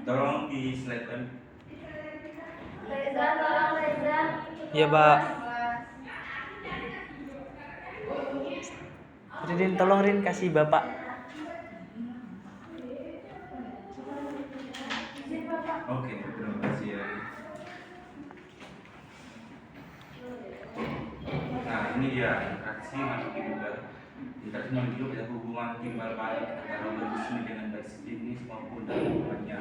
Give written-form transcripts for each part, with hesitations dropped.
Tolong di slide-kan. Reza, tolong Reza. Iya, Pak. Rin, tolong Rin kasih Bapak. Oke, terima kasih ya. Nah, ini dia interaksi makhluk hidup. Interaksi makhluk hidup adalah hubungan timbal balik antara organisme dengan baik sejenis maupun dalam hubungannya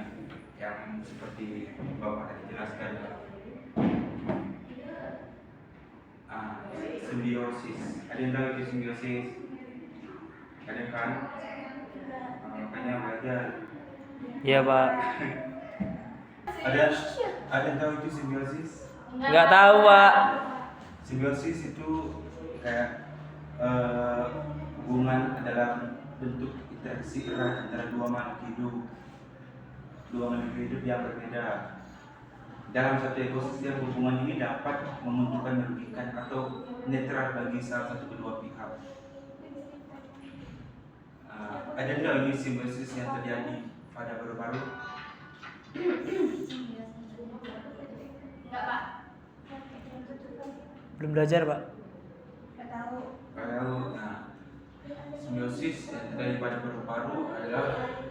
yang seperti Bapak tadi jelaskan. Simbiosis. Ada yang tahu itu simbiosis? Ada kan? Makanya belajar. Iya, Pak. Ada yang tahu itu simbiosis? Nggak tahu, Pak. Simbiosis itu kayak hubungan dalam bentuk interaksi erat antara dua makhluk hidup yang berbeda. Dalam satu ekosistem, hubungan ini dapat menguntungkan, merugikan, atau netral bagi salah satu kedua pihak. Ada nggak ini simbiosis yang terjadi pada paru-paru? Enggak, Pak. Belum belajar, Pak. Enggak tahu. Nah, simbiosis yang terjadi pada paru-paru adalah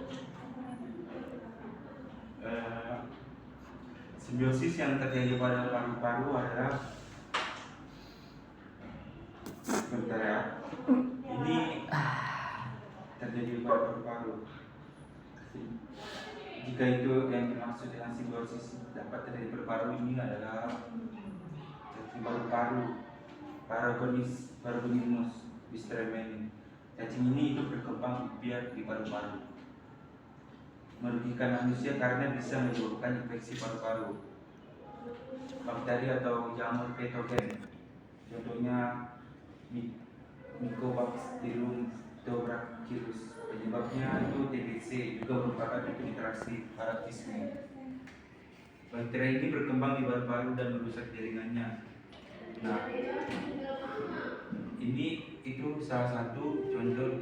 simbiosis yang terjadi pada paru-paru adalah sebentar ya. Ini terjadi pada paru-paru. Jika itu yang dimaksud dengan simbiosis dapat terjadi pada paru ini adalah paru-paru Paragonus bistremeni. Cacing ini itu berkembang biak di paru-paru, merugikan manusia karena bisa menyebabkan infeksi paru-paru, bakteri atau jamur patogen. Contohnya Mycobacterium tuberculosis. Penyebabnya itu TBC, juga merupakan interaksi paratisme. Bakteri ini berkembang di paru-paru dan merusak jaringannya. Nah, ini itu salah satu contoh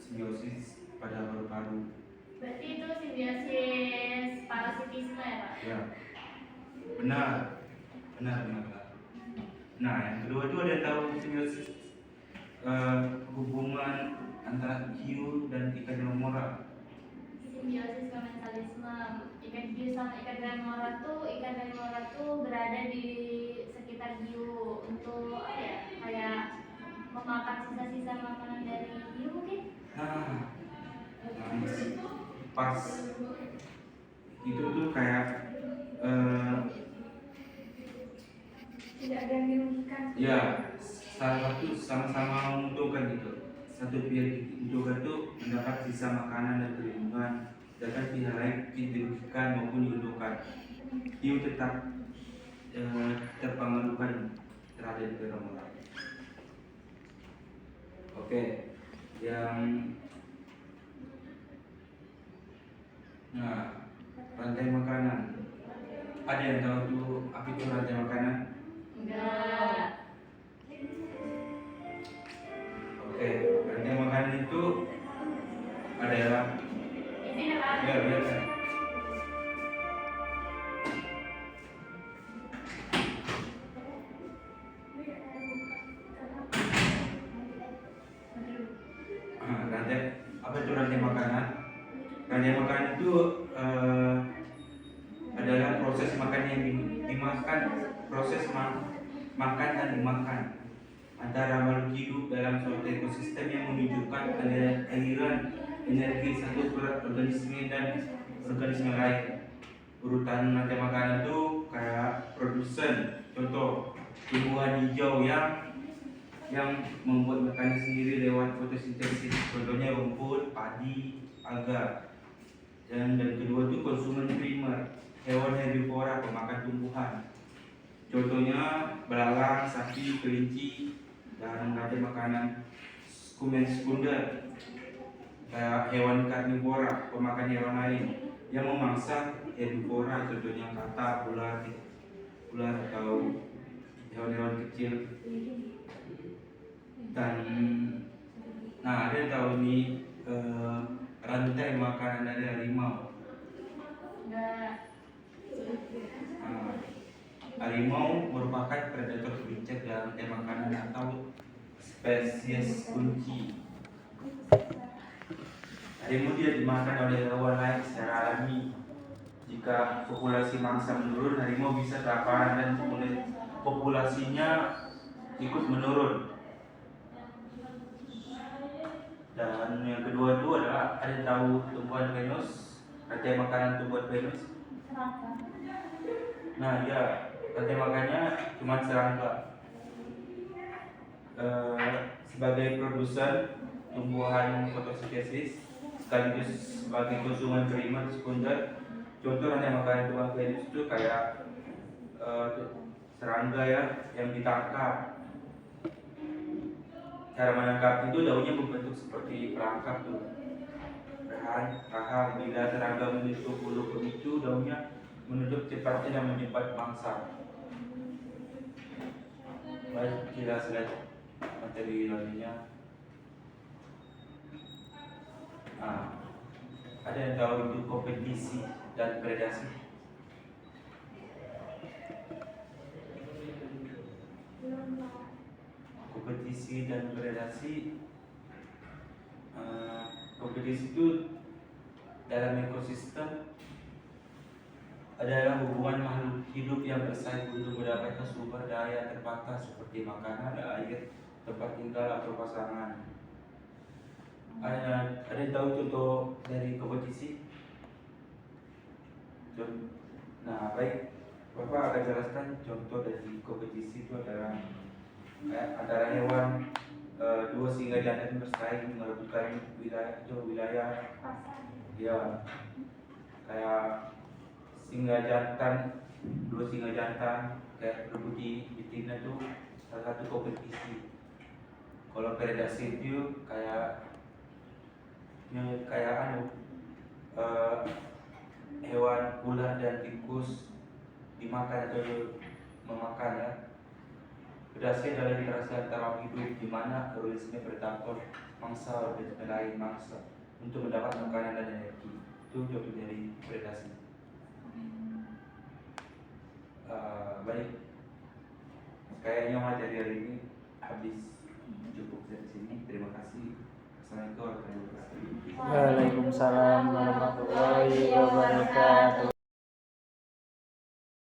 simbiosis pada paru-paru. Berarti itu simbiosis parasitisme ya, Pak? Ya, benar. Nah, yang kedua itu ada yang tahu simbiosis hubungan antara hiu dan ikan remora. Simbiosis komensalisme. Ikan hiu sama ikan remora tuh berada di sekitar hiu untuk apa ya? Kayak memakan sisa-sisa makanan dari hiu mungkin? Nah, pas itu tuh kayak Tidak ada yang dirugikan. ya, salah satu sama-sama menguntungkan gitu. Satu pihak diduga itu mendapat sisa makanan dan perlindungan, sedangkan pihak lain dirugikan maupun diuntungkan. Hiu tetap terpengaruhkan terhadap feromonan. Oke, rantai makanan. Ada yang tahu tuh apa itu rantai makanan? Enggak. Oke, rantai makanan itu adalah Ini apa? biasa. Rantai apa itu rantai makanan? Rantai makanan itu adalah proses makan yang dimakan, makan dan dimakan antara makhluk hidup dalam suatu ekosistem yang menunjukkan aliran energi satu organisme dan organisme lain. Urutan rantai makanan itu kayak produsen, contoh tumbuhan hijau yang membuat makannya sendiri lewat fotosintesis, contohnya rumput, padi, alga. Dan kedua itu konsumen primer, hewan herbivora pemakan tumbuhan, contohnya belalang, sapi, kelinci. Dan rantai makanan sekunder, kayak hewan karnivora pemakan hewan lain yang memangsa herbivora, contohnya kata, ular atau hewan-hewan kecil. Dan ada yang tahu nih rantai makanan dari harimau. Enggak. Nah, harimau merupakan predator terbijak dalam rantai makanan atau spesies kunci. Harimau tidak dimakan oleh hewan lain secara alami. Jika populasi mangsa menurun, harimau bisa kelaparan dan kemudian populasinya ikut menurun. Dan yang kedua itu adalah ada tahu tumbuhan Venus, rantai makanan tumbuhan Venus. Serangga. Nah ya, rantai makannya cuma serangga. Sebagai produsen tumbuhan fotosintesis sekaligus sebagai konsumen primer sekunder, contoh rantai makanan tumbuhan Venus itu kayak serangga ya yang ditangkap. Cara menangkap itu daunnya berbentuk seperti perangkap tuh. Rahang bila serangga menyentuh bulu pemicu, daunnya menunjuk cepatnya dan menyimpan mangsa. Baik, jelas lihat materi lainnya. Ada yang tahu itu kompetisi dan predasi? Kompetisi dan predasi. Kompetisi itu dalam ekosistem adalah hubungan makhluk hidup yang bersaing untuk mendapatkan sumber daya terbatas seperti makanan, air, tempat tinggal atau pasangan. Ada yang tahu contoh dari kompetisi? Nah, baik, Bapak akan jelaskan contoh dari kompetisi itu adalah antara hewan dua singa jantan bersaing merebutkan wilayah ya, kayak dua singa jantan kayak rebuti betina itu salah satu kompetisi. Kalau predasi itu kayak hewan ular dan tikus dimakan atau memakan ya. Predasi adalah interaksi antara hidup di mana organisme predator mangsa organisme lain mangsa untuk mendapat makanan dan energi. Itu contoh dari predasi. Baik, kayaknya materi hari ini habis, cukup dari sini. Terima kasih. Assalamualaikum warahmatullahi wabarakatuh. Waalaikumsalam warahmatullahi wabarakatuh.